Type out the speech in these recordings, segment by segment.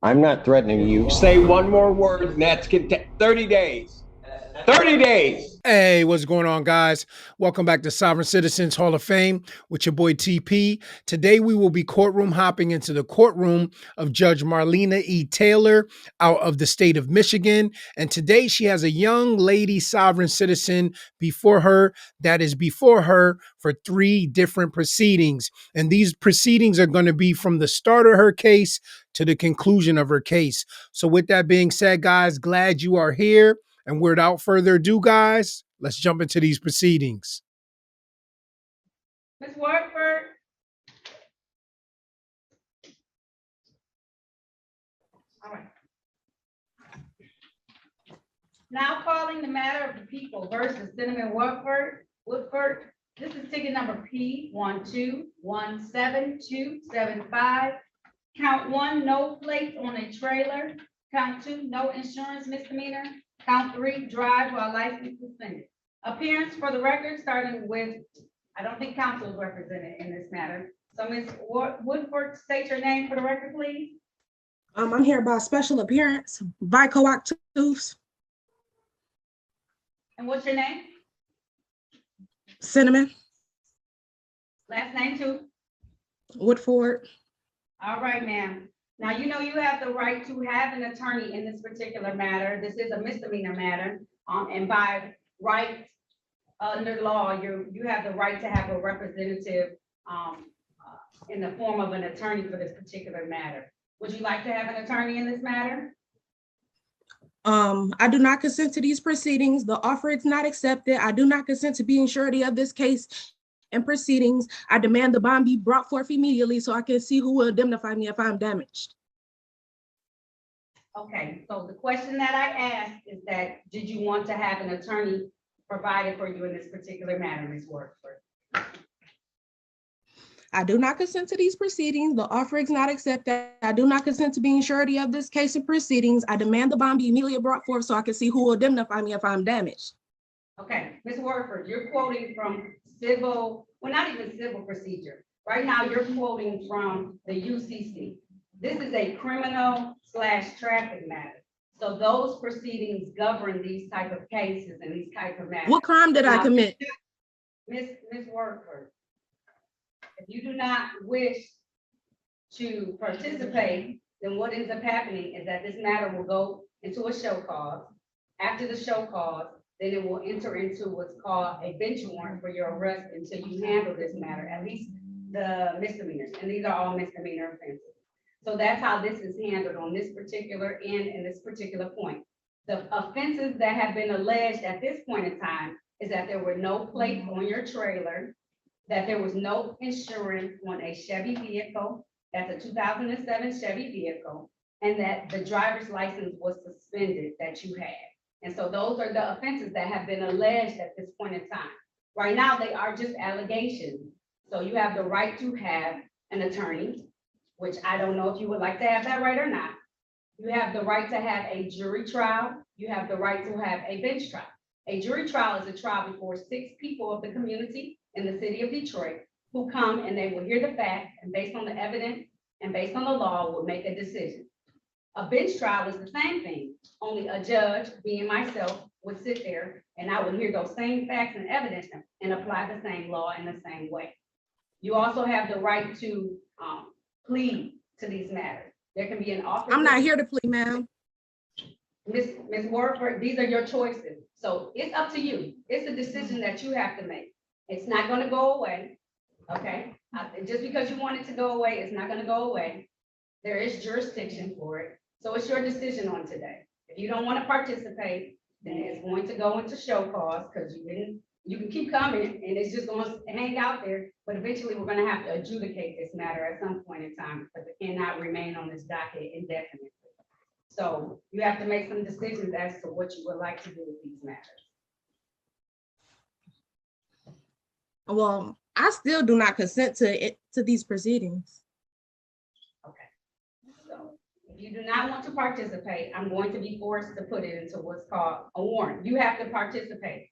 I'm not threatening you. Say one more word, and that's 30 days. 30 days. Hey, what's going on, guys? Welcome back to Sovereign Citizens Hall of Fame with your boy TP. Today, we will be courtroom hopping into the courtroom of Judge Marlena E. Taylor out of the state of Michigan. And today, she has a young lady sovereign citizen before her that is before her for 3 different proceedings. And these proceedings are going to be from the start of her case to the conclusion of her case. So, with that being said, guys, glad you are here. And without further ado, guys, let's jump into these proceedings. Ms. Warford. All right. Now calling the matter of the people versus Cinnamon Woodford. This is ticket number P1217275. Count 1, no plate on a trailer. Count 2, no insurance misdemeanor. Count 3, drive while license suspended. Appearance for the record, starting with, I don't think counsel is represented in this matter. So Ms. Woodford, state your name for the record, please. I'm here by special appearance, by coactus. And what's your name? Cinnamon. Last name too? Woodford. All right, ma'am. Now, you know you have the right to have an attorney in this particular matter. This is a misdemeanor matter. And by right, under law, you have the right to have a representative in the form of an attorney for this particular matter. Would you like to have an attorney in this matter? I do not consent to these proceedings. The offer is not accepted. I do not consent to being surety of this case and proceedings. I demand the bond be brought forth immediately so I can see who will indemnify me if I'm damaged. Okay, so the question that I asked is that, did you want to have an attorney provided for you in this particular matter, Ms. Woodford? I do not consent to these proceedings. The offer is not accepted. I do not consent to being surety of this case and proceedings. I demand the bond be immediately brought forth so I can see who will indemnify me if I'm damaged. Okay, Ms. Woodford, you're quoting from civil, well, not even civil procedure. Right now, you're quoting from the UCC. This is a criminal/traffic matter. So those proceedings govern these type of cases and these type of matters. What crime did I commit? Ms. Woodford, if you do not wish to participate, then what ends up happening is that this matter will go into a show cause. After the show cause, then it will enter into what's called a bench warrant for your arrest until you handle this matter, at least the misdemeanors, and these are all misdemeanor offenses. So that's how this is handled on this particular end and this particular point. The offenses that have been alleged at this point in time is that there were no plates on your trailer, that there was no insurance on a Chevy vehicle, that's a 2007 Chevy vehicle, and that the driver's license was suspended that you had. And so those are the offenses that have been alleged at this point in time. Right now, they are just allegations. So you have the right to have an attorney, which I don't know if you would like to have that right or not. You have the right to have a jury trial. You have the right to have a bench trial. A jury trial is a trial before 6 people of the community in the city of Detroit who come and they will hear the facts, and based on the evidence and based on the law will make a decision. A bench trial is the same thing, only a judge, being myself, would sit there and I would hear those same facts and evidence and apply the same law in the same way. You also have the right to plead to these matters. There can be an offer. I'm not here to plead, ma'am. Ms. Warford, these are your choices. So it's up to you. It's a decision that you have to make. It's not going to go away. Okay. Just because you want it to go away, it's not going to go away. There is jurisdiction for it. So it's your decision on today. If you don't want to participate, then it's going to go into show cause because you can keep coming and it's just going to hang out there. But eventually we're going to have to adjudicate this matter at some point in time because it cannot remain on this docket indefinitely. So you have to make some decisions as to what you would like to do with these matters. Well, I still do not consent to these proceedings. Okay. So if you do not want to participate, I'm going to be forced to put it into what's called a warrant. You have to participate.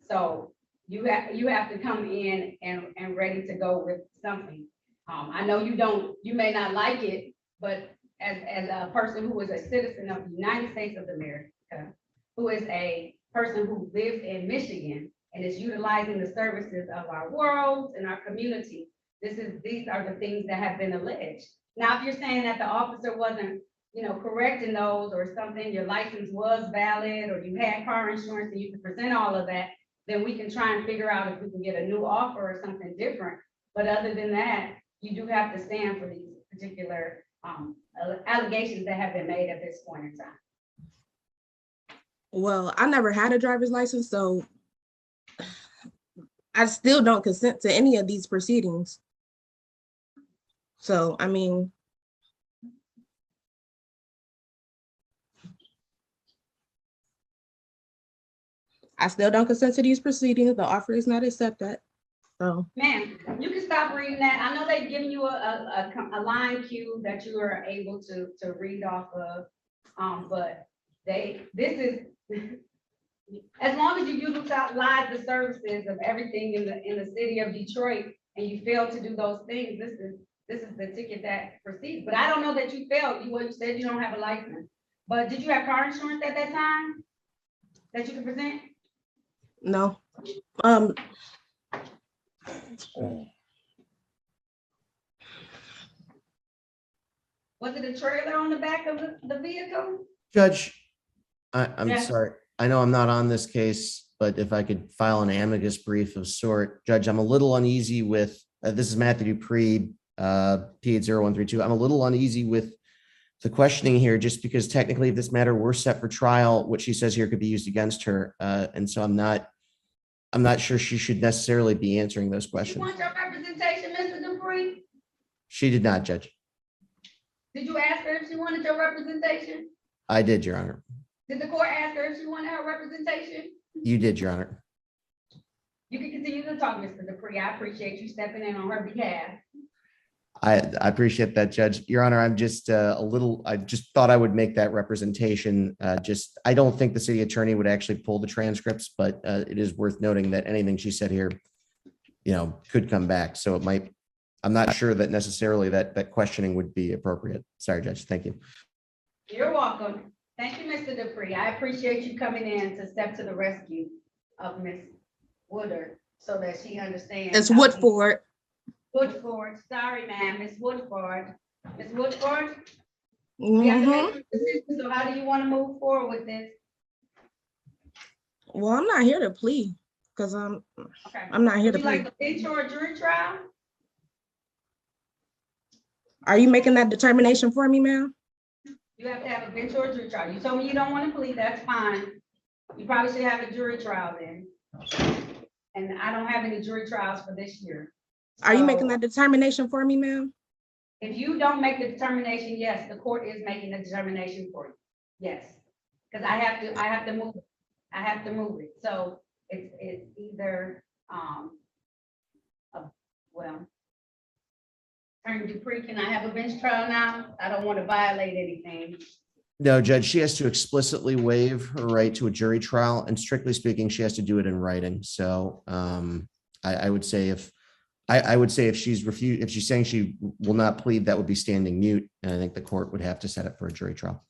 So you have to come in and ready to go with something. I know you may not like it, but as a person who is a citizen of the United States of America, who is a person who lives in Michigan and is utilizing the services of our world and our community. These are the things that have been alleged. Now, if you're saying that the officer wasn't, correct in those or something, your license was valid or you had car insurance and you can present all of that, then we can try and figure out if we can get a new offer or something different. But other than that, you do have to stand for these particular allegations that have been made at this point in time. Well, I never had a driver's license, so I still don't consent to any of these proceedings. So, I mean, I still don't consent to these proceedings. The offer is not accepted. So, Ma'am, you can stop reading that. I know they've given you a line cue that you are able to read off of. But this is, as long as you utilize the services of everything in the city of Detroit and you fail to do those things, this is the ticket that proceeds. But I don't know that you failed. You said you don't have a license. But did you have car insurance at that time that you can present? no. Was it a trailer on the back of the vehicle? Judge, I'm Yes. sorry. I know I'm not on this case, but if I could file an amicus brief of sort. Judge, I'm a little uneasy with, this is Matthew Dupree, P80132. I'm a little uneasy with the questioning here, just because technically if this matter were set for trial, what she says here could be used against her. And so I'm not sure she should necessarily be answering those You questions. want your representation, Mr. Dupree? She did not, Judge. Did you ask her if she wanted your representation? I did, Your Honor. Did the court ask her if she wanted her representation? You did, Your Honor. You can continue to talk, Mr. Dupree. I appreciate you stepping in on her behalf. I appreciate that, Judge. Your Honor, I'm just I just thought I would make that representation. I don't think the city attorney would actually pull the transcripts, but it is worth noting that anything she said here, could come back. So it might, I'm not sure that necessarily that questioning would be appropriate. Sorry, Judge. Thank you. You're welcome. Thank you, Mr. Dupree. I appreciate you coming in to step to the rescue of Miss Woodard so that she understands. It's Woodford. Woodford, sorry, ma'am, Miss Woodford. Miss Woodford, we have to make a decision. So how do you want to move forward with this? Well, I'm not here to plead because Okay. I'm not here Would to you like plead. a bench or a jury trial? Are you making that determination for me, ma'am? You have to have a bench or a jury trial. You told me you don't want to plead, that's fine. You probably should have a jury trial then. And I don't have any jury trials for this year. Are you So, making that determination for me, ma'am? if you don't make the determination, yes, the court is making the determination for you. Yes, because I have to move it. I have to move it. So it's either, well, Attorney Dupree, can I have a bench trial now? I don't want to violate anything. No, Judge, she has to explicitly waive her right to a jury trial, and strictly speaking, she has to do it in writing. So I would say if she's saying she will not plead, that would be standing mute, and I think the court would have to set it for a jury trial.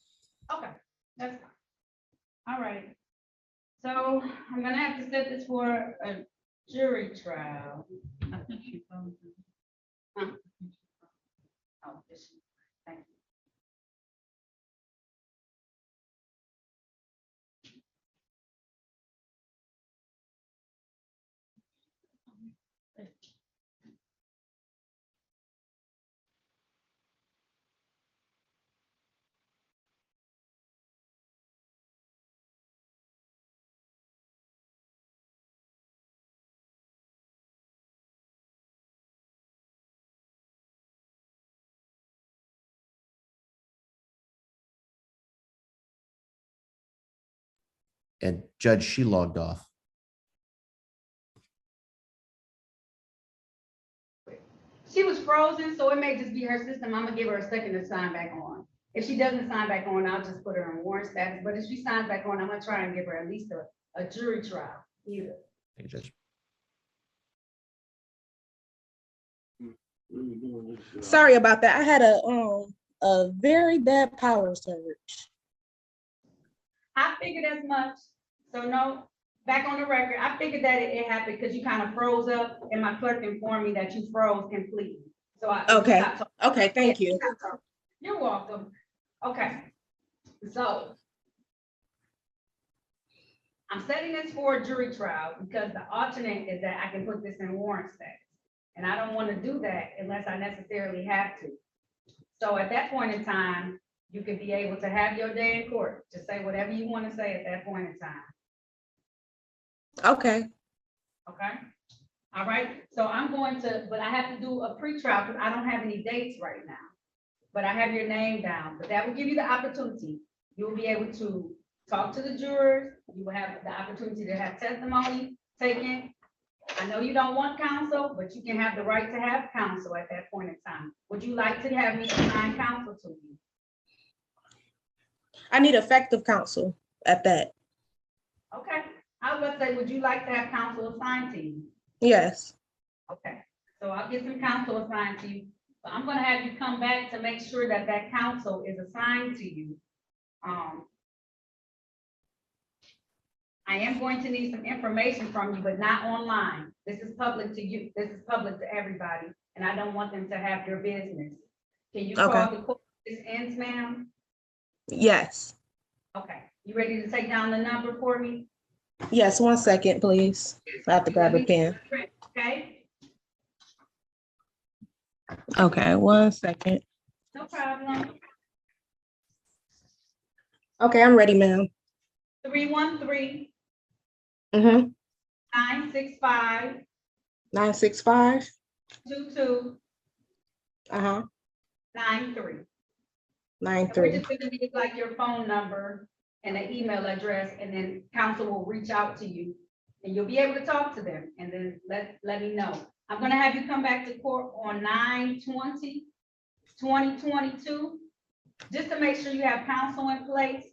Okay, that's fine. All right. So I'm gonna have to set this for a jury trial. I think she told me. Huh? Oh, did she? Thank you. And Judge, she logged off. She was frozen, so it may just be her system. I'm gonna give her a second to sign back on. If she doesn't sign back on, I'll just put her in warrant status. But if she signs back on, I'm gonna try and give her at least a jury trial either. Thank you, Judge. Sorry about that. I had a very bad power surge. I figured as much, so no, back on the record, I figured that it happened because you kind of froze up and my clerk informed me that you froze completely. So I. Okay. stopped talking. Okay, thank you. You're welcome. Okay, so I'm setting this for a jury trial because the alternate is that I can put this in warrant status. And I don't want to do that unless I necessarily have to. So at that point in time, you could be able to have your day in court, to say whatever you want to say at that point in time. Okay. Okay? All right, so I'm going to, but I have to do a pretrial because I don't have any dates right now. But I have your name down, but that will give you the opportunity. You'll be able to talk to the jurors. You will have the opportunity to have testimony taken. I know you don't want counsel, but you can have the right to have counsel at that point in time. Would you like to have me assign counsel to you? I need effective counsel at that. Okay, I was going to say, would you like to have counsel assigned to you? Yes. Okay, so I'll get some counsel assigned to you. But I'm gonna have you come back to make sure that that counsel is assigned to you. I am going to need some information from you, but not online. This is public to you. This is public to everybody, and I don't want them to have your business. Can you call the court this ends, ma'am? Yes. Okay, you ready to take down the number for me? Yes, 1 second, please. I have to grab a pen. Okay, Okay, 1 second. no problem. Okay, I'm ready, ma'am. 313 Mm-hmm. 965 965. 2293. Uh-huh. And we're 93. just gonna need like your phone number and an email address, and then counsel will reach out to you. And you'll be able to talk to them and then let me know. I'm gonna have you come back to court on 9/20/2022, just to make sure you have counsel in place.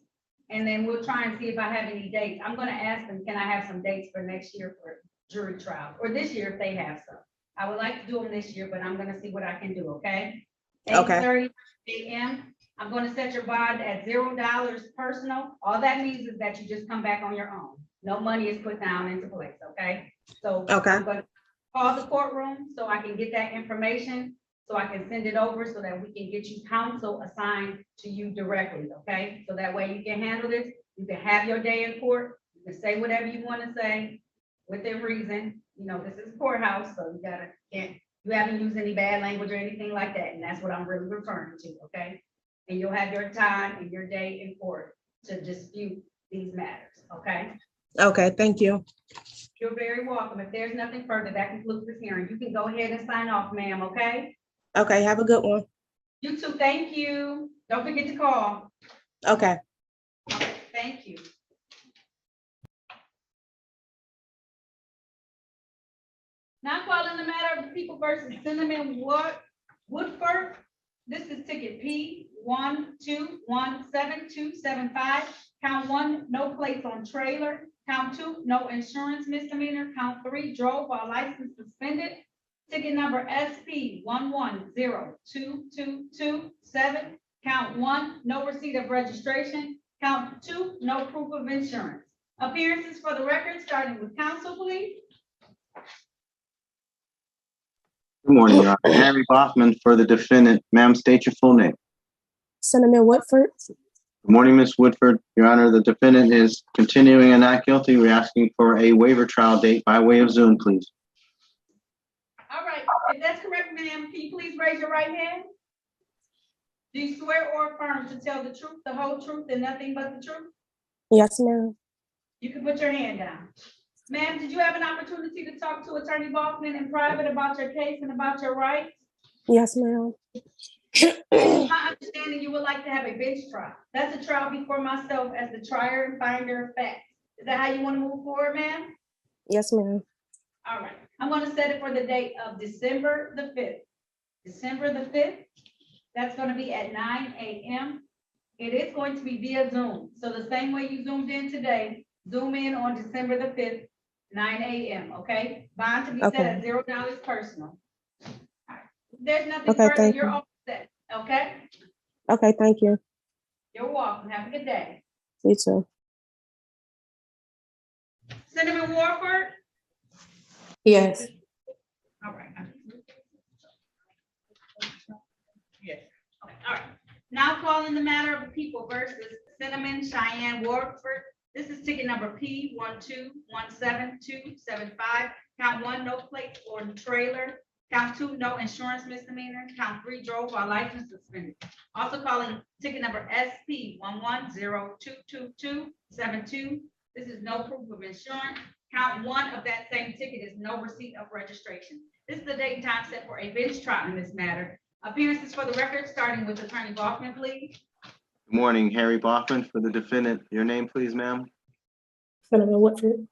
And then we'll try and see if I have any dates. I'm gonna ask them, can I have some dates for next year for jury trial, or this year if they have some. I would like to do them this year, but I'm gonna see what I can do, okay? Okay. 8:30 a.m. I'm gonna set your bond at $0 personal. All that means is that you just come back on your own. No money is put down into place, okay? So Okay. I'm gonna call the courtroom so I can get that information, so I can send it over so that we can get you counsel assigned to you directly, okay? So that way you can handle this. You can have your day in court. You can say whatever you want to say within reason. You know, this is courthouse, so you haven't used any bad language or anything like that. And that's what I'm really referring to, okay? And you'll have your time and your day in court to dispute these matters, okay? Okay, thank you. You're very welcome. If there's nothing further, that concludes this hearing. You can go ahead and sign off, ma'am, okay? Okay, have a good one. You too, thank you. Don't forget to call. Okay. Okay, thank you. Now calling the matter of People versus Cinnamon Woodford. This is ticket P1217275. Count 1, no plates on trailer. Count 2, no insurance misdemeanor. Count 3, drove while license suspended. Ticket number SP11022227. Count 1, no receipt of registration. Count 2, no proof of insurance. Appearances for the record, starting with counsel, please. Good morning, Your Honor. Harry Bachman for the defendant. Ma'am, state your full name. Cinnamon Woodford. Good morning, Ms. Woodford. Your Honor, the defendant is continuing and not guilty. We're asking for a waiver trial date by way of Zoom, please. All right, if that's correct, ma'am, can you please raise your right hand? Do you swear or affirm to tell the truth, the whole truth, and nothing but the truth? Yes, ma'am. You can put your hand down. Ma'am, did you have an opportunity to talk to Attorney Bachman in private about your case and about your rights? Yes, ma'am. My understanding, you would like to have a bench trial. That's a trial before myself as the trier and finder of facts. Is that how you want to move forward, ma'am? Yes, ma'am. All right, I'm going to set it for the date of December the 5th. December the 5th, that's going to be at 9 a.m. It is going to be via Zoom. So the same way you zoomed in today, zoom in on December the 5th, 9 a.m., okay? Bond to be set at $0 personal. All right. There's nothing Okay, further, thank you're you. all set, okay? Okay, thank you. You're welcome. Have a good day. You too. Cinnamon Warford? Yes. All right. Yes. Okay, all right. Now calling the matter of the people versus Cinnamon Cheyenne Warford. This is ticket number P 1217275. Count 1, no plates or trailer. Count 2, no insurance misdemeanor. Count 3, drove while license suspended. Also calling ticket number SP 110222272. This is no proof of insurance. Count 1 of that same ticket is no receipt of registration. This is the date and time set for a bench trial in this matter. Appearances for the record, starting with Attorney Baughman, please. Good morning, Harry Baughman for the defendant. Your name, please, ma'am. Cinnamon Woodford.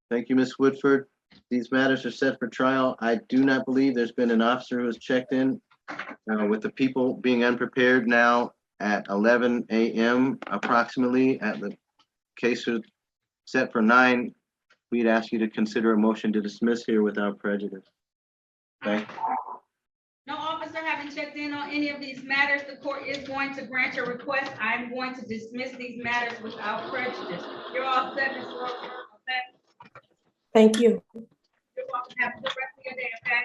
Thank you, Ms. Woodford. These matters are set for trial. I do not believe there's been an officer who has checked in with the people being unprepared now at 11 a.m. approximately. At the case is set for 9. We'd ask you to consider a motion to dismiss here without prejudice. Okay. No officer having checked in on any of these matters, the court is going to grant your request. I'm going to dismiss these matters without prejudice. You're all set, Ms. Walker, okay? Thank you. You're welcome. Have a good rest of your day, okay?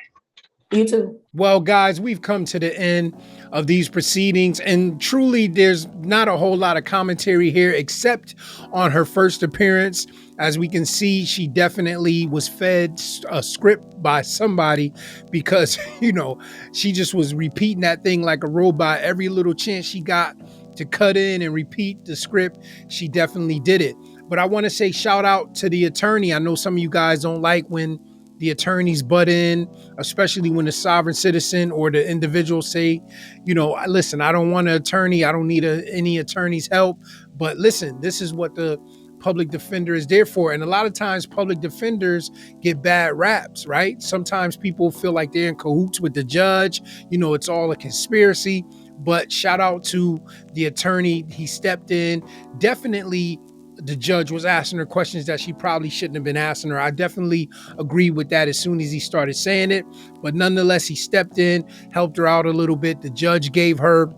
You too. Well, guys, we've come to the end of these proceedings, and truly there's not a whole lot of commentary here except on her first appearance. As we can see, she definitely was fed a script by somebody because, you know, she just was repeating that thing like a robot. Every little chance she got to cut in and repeat the script, she definitely did it. But I want to say shout out to the attorney. I know some of you guys don't like when the attorneys butt in, especially when the sovereign citizen or the individual say, you know, listen, I don't want an attorney. I don't need any attorney's help. But listen, this is what the public defender is there for. And a lot of times public defenders get bad raps, right? Sometimes people feel like they're in cahoots with the judge. You know, it's all a conspiracy. But shout out to the attorney. He stepped in. Definitely the judge was asking her questions that she probably shouldn't have been asking her. I definitely agree with that as soon as he started saying it. But nonetheless, he stepped in, helped her out a little bit. The judge gave her,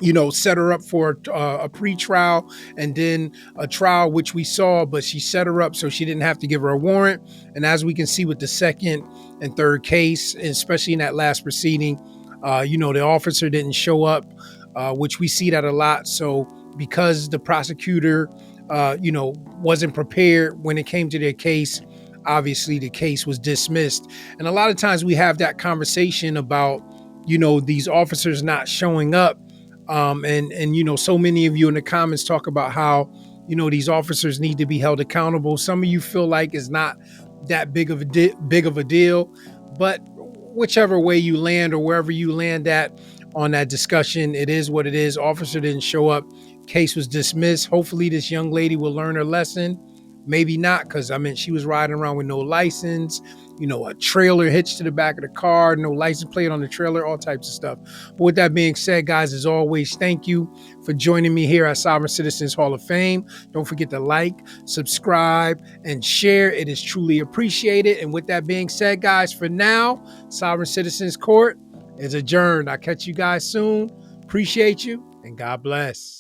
you know, set her up for a pre-trial and then a trial, which we saw, but she set her up so she didn't have to give her a warrant. And as we can see with the second and third case, especially in that last proceeding, you know, the officer didn't show up, which we see that a lot. So because the prosecutor, you know, wasn't prepared when it came to their case, obviously the case was dismissed. And a lot of times we have that conversation about, you know, these officers not showing up. And you know, so many of you in the comments talk about how, you know, these officers need to be held accountable. Some of you feel like it's not that big of a deal, but whichever way you land or wherever you land at on that discussion, it is what it is. Officer didn't show up. Case was dismissed. Hopefully this young lady will learn her lesson. Maybe not, because I mean, she was riding around with no license, you know, a trailer hitched to the back of the car, no license plate on the trailer, all types of stuff. But with that being said, guys, as always, thank you for joining me here at Sovereign Citizens Hall of Fame. Don't forget to like, subscribe, and share. It is truly appreciated. And with that being said, guys, for now, Sovereign Citizens Court is adjourned. I'll catch you guys soon. Appreciate you, and God bless.